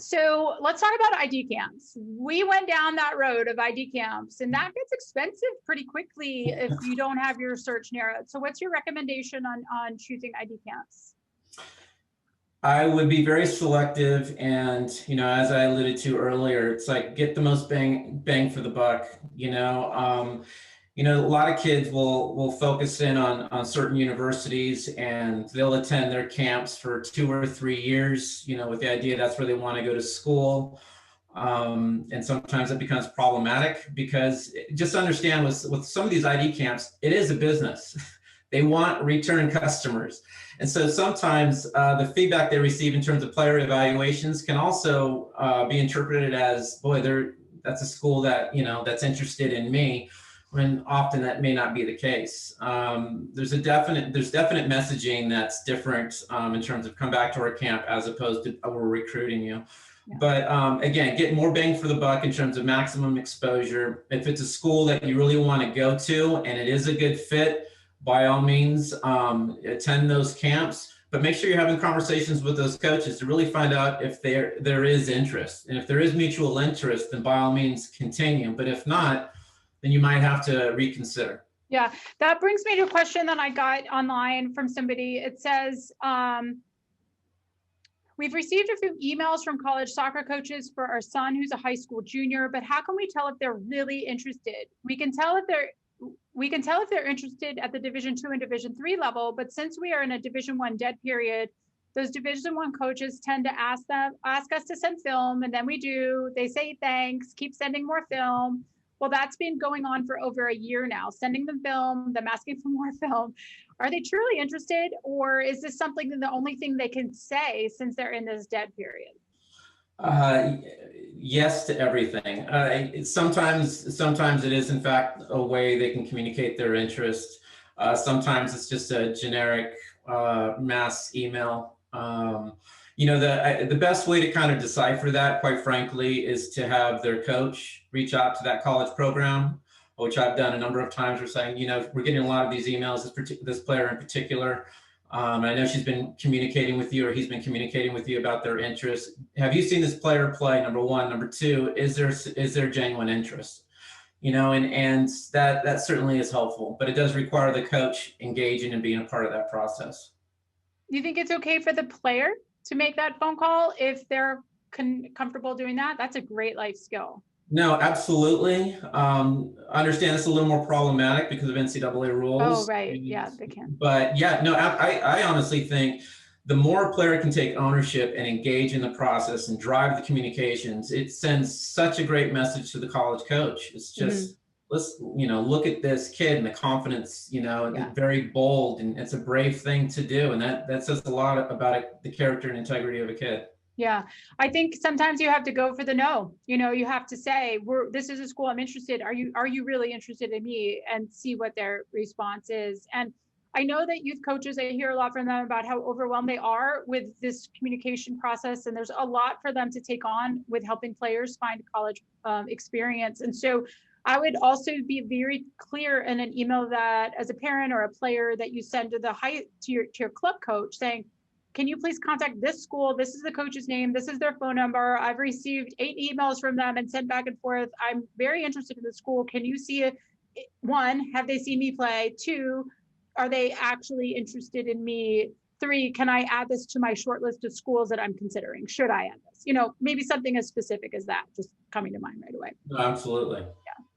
So let's talk about ID camps. We went down that road of ID camps, and that gets expensive pretty quickly if you don't have your search narrowed. So what's your recommendation on choosing ID camps? I would be very selective, and as I alluded to earlier, it's like get the most bang for the buck. A lot of kids will focus in on certain universities, and they'll attend their camps for 2 or 3 years. With the idea that's where they want to go to school. And sometimes it becomes problematic because just understand with some of these ID camps, it is a business. They want return customers. And so sometimes the feedback they receive in terms of player evaluations can also be interpreted as, boy, that's a school that, that's interested in me, when often that may not be the case. There's definite messaging that's different in terms of come back to our camp as opposed to we're recruiting you. Yeah. But again, get more bang for the buck in terms of maximum exposure. If it's a school that you really want to go to and it is a good fit, by all means, attend those camps, but make sure you're having conversations with those coaches to really find out if there is interest. And if there is mutual interest, then by all means continue. But if not, then you might have to reconsider. Yeah, that brings me to a question that I got online from somebody. It says, we've received a few emails from college soccer coaches for our son who's a high school junior, but how can we tell if they're really interested? We can tell if they're interested at the Division II and Division III level, but since we are in a Division I dead period, those Division I coaches tend to ask us to send film, and then we do. They say thanks, keep sending more film. Well, that's been going on for over a year now, sending them film, them asking for more film. Are they truly interested, or is this something that the only thing they can say since they're in this dead period? Yes to everything. Sometimes it is in fact a way they can communicate their interest. Sometimes it's just a generic mass email. The best way to kind of decipher that, quite frankly, is to have their coach reach out to that college program, which I've done a number of times. We're saying, we're getting a lot of these emails, this player in particular. I know she's been communicating with you, or he's been communicating with you about their interest. Have you seen this player play? Number one. Number two, is there genuine interest? And that certainly is helpful, but it does require the coach engaging and being a part of that process. Do you think it's okay for the player to make that phone call if they're comfortable doing that? That's a great life skill. No, absolutely. Understand it's a little more problematic because of NCAA rules. Oh, right. Yeah, they can. But yeah, no, I honestly think the more a player can take ownership and engage in the process and drive the communications, it sends such a great message to the college coach. It's just, let's, look at this kid and the confidence, very bold, and it's a brave thing to do. And that says a lot about the character and integrity of a kid. Yeah, I think sometimes you have to go for the no. You have to say, this is a school I'm interested. Are you really interested in me? And see what their response is. And I know that youth coaches, I hear a lot from them about how overwhelmed they are with this communication process. And there's a lot for them to take on with helping players find college experience. And so I would also be very clear in an email that as a parent or a player that you send to your club coach saying, can you please contact this school? This is the coach's name. This is their phone number. I've received 8 emails from them and sent back and forth. I'm very interested in the school. Can you see it? 1, have they seen me play? 2, are they actually interested in me? 3, can I add this to my short list of schools that I'm considering? Should I add this? Maybe something as specific as that, just coming to mind right away. Absolutely. Yeah.